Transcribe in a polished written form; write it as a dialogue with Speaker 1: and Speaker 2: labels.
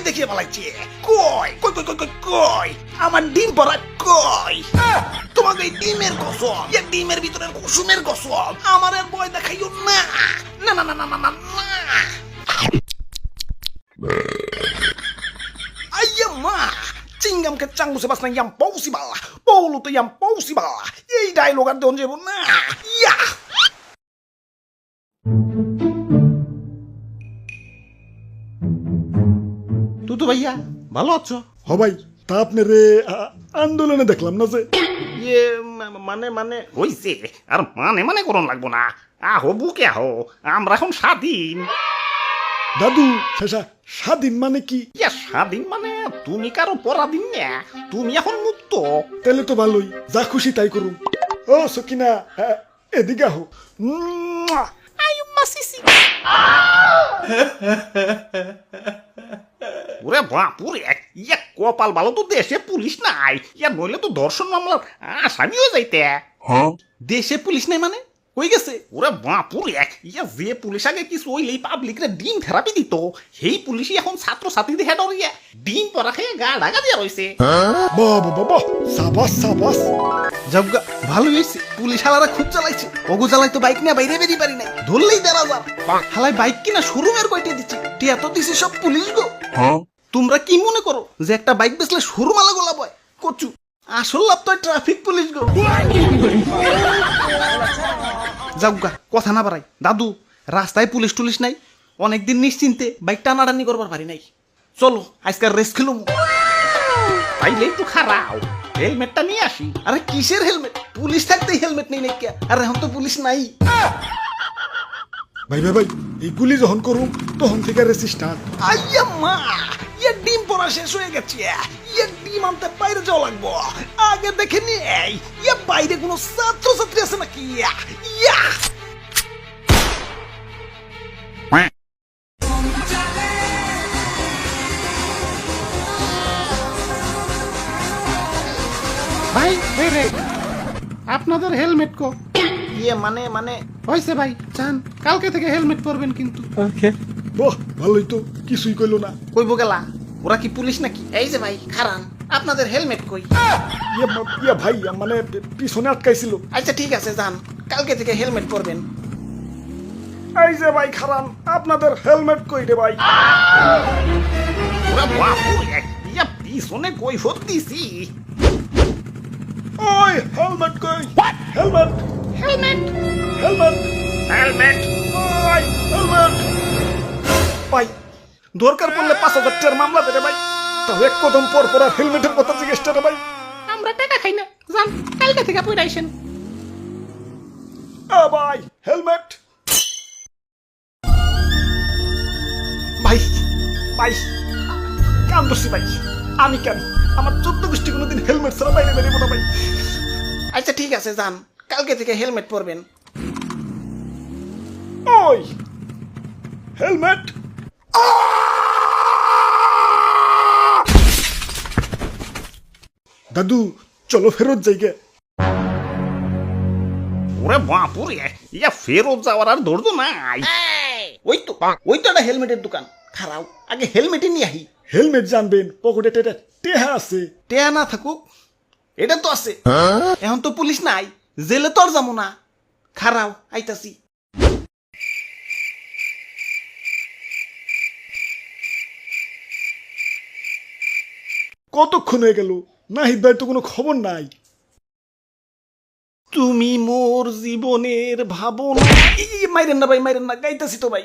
Speaker 1: দেখিয়ে পালাইছে। কই কই কই কই কই আমার ডিম পড়া কই? তোমাকে এই ডিমের কসম, এই ডিমের ভিতরের কুসুমের কসম, আমার আর ভয় দেখাইও না। না না না না না না না। Ayam mah, cinggam kecang musa pas yang possible, polu tuh yang possible. Ini dialog kan donje bun na, ya.
Speaker 2: Tutu ভাইয়া ভালো আছো?
Speaker 3: হ ভাই, তা আপনার আন্দোলনে দেখলাম না যে।
Speaker 1: ইয়ে মানে মানে হইছে আর মানে মানে করন লাগবো না। আহো বুকে আহো, আমরা এখন স্বাধীন।
Speaker 3: দাদু শেষা স্বাধীন মানে কি?
Speaker 1: ইয়া স্বাধীন মানে তুমি কারো পরাধীন না, তুমি এখন মুক্ত।
Speaker 3: তাহলে তো ভালোই, যা খুশি তাই করুন। ও সকিনা, এদিকে আহো।
Speaker 1: আয়ু মাসিসি। ওরে বাপুরে, ইয়া কপাল ভালো তো দেশে পুলিশ নাই, ইয়া নইলে তো ধর্ষণ মামলার আসামি হয়ে যাইতে।
Speaker 2: দেশে পুলিশ নাই মানে কই গেছে?
Speaker 1: ওরে বাপুরে, ইয়া যে পুলিশ আগে কিছু হইলেই পাবলিকরে ডিম থেরাপি দিত, সেই পুলিশই এখন ছাত্র ছাত্রীদের হেড হইয়া ডিম পরা খেয়ে গা ঢাকা দিয়া রইছে।
Speaker 3: বাবা বাবা, সাবাস সাবাস।
Speaker 2: যাবগা ভালো হয়েছে, পুলিশ হালারা খুব চালাইছে। ওগো চালাই তো বাইক নিয়ে বাইরে বেরিয়ে পারি নাই, ধরলেই দেড়া যার। হালাই বাইক কিনা শোরুমের কয়টা দিচ্ছে, টিয়া তো দিছে সব পুলিশ গো। তোমরা কি মনে করো যে একটা বাইক বেচলে শোরুম আলা গোলা বয়? কচু আসল লাভ তো ট্রাফিক পুলিশ গো। যাবগা কথা না বাড়াই, দাদু রাস্তায় পুলিশ টুলিশ নাই, অনেকদিন নিশ্চিন্তে বাইক টানাটানি করবার পারি নাই। চলো আজকাল রেস্ট খেলুম।
Speaker 1: তাইলে একটু খারাপ, হেলমেটটা নিয়ে আসি।
Speaker 2: আরে কিসের হেলমেট? পুলিশ থাকতেই হেলমেট নেই নাকি? আর এখন তো পুলিশ নাই।
Speaker 3: ভাই ভাই ভাই, এইগুলি যখন করুম তখন থেকে রেসি স্টার্ট।
Speaker 1: আইয়া মা, ইয়া ডিম পড়া শেষ হয়ে গেছে, ইয়া ডিম আনতে বাইরে যাওয়া লাগবো। আগে দেখে নেই ইয়া বাইরে কোনো ছাত্র ছাত্রী আছে নাকি। ইয়া
Speaker 2: ভাই রে আপনাদের হেলমেট কো?
Speaker 1: ইয়ে মানে মানে
Speaker 2: হয়েছে ভাই, চান কালকে থেকে হেলমেট পরবেন কিন্তু।
Speaker 3: বাহ ভালোই তো, কিছুই কইলো না।
Speaker 1: কইব গেলা, ওরা কি পুলিশ নাকি? এই যে ভাই খারান, আপনাদের হেলমেট কই?
Speaker 3: ইয়া ভাই, মানে পিছনে আটকাইছিল।
Speaker 1: আচ্ছা ঠিক আছে, যান, কালকে থেকে হেলমেট পরবেন।
Speaker 3: এই যে ভাই খারান, আপনাদের হেলমেট কই রে ভাই?
Speaker 1: ওরা বাপুরে, ইয়া পিছনে কই দিছি।
Speaker 3: ওই হেলমেট কই? Helmet
Speaker 1: helmet
Speaker 3: helmet
Speaker 1: helmet.
Speaker 3: ওই হেলমেট।
Speaker 1: ভাই দরকার পড়লে 5,000 টাকার মামলা দেবে ভাই।
Speaker 3: তাও এক কদম পর পর আর হেলমেটের কথা জিজ্ঞেস রে ভাই।
Speaker 1: আমরা টাকা খাই না, যান কালকে থেকে পড়ে আইসেন।
Speaker 3: ভাই হেলমেট।
Speaker 1: ভাই ভাই কাম দোষী ভাই, আমি কেন?
Speaker 3: আমার 14 গোষ্ঠী কোনোদিন হেলমেট ছাড়া বাইরে বেরিয়ে না ভাই।
Speaker 1: আচ্ছা ঠিক আছে, যান কালকে থেকে হেলমেট পরবেন।
Speaker 3: ওই হেলমেট। দাদু চলো ফেরত যাইগে।
Speaker 1: ওরে বাপুরে, ইয়া ফেরত যাওয়ার আর ধৈর্য নাই। ওই তো একটা হেলমেটের দোকান, খারাপ আগে হেলমেটে নিয়ে আহি।
Speaker 3: হেলমেট জানবেন, পকেটে টেহা আছে।
Speaker 2: টেয়া না থাকুক, এটা তো আছে। এখন তো পুলিশ নাই, জেলে তো আর যাবো না। খারাও আইতাছি।
Speaker 3: কতক্ষণ হয়ে গেল, নাহিদ ভাই তো কোনো খবর নাই।
Speaker 2: তুমি মোর জীবনের ভাবনা।
Speaker 1: মাইরেন না ভাই, মাইরেন না, গাইতাছি তো ভাই।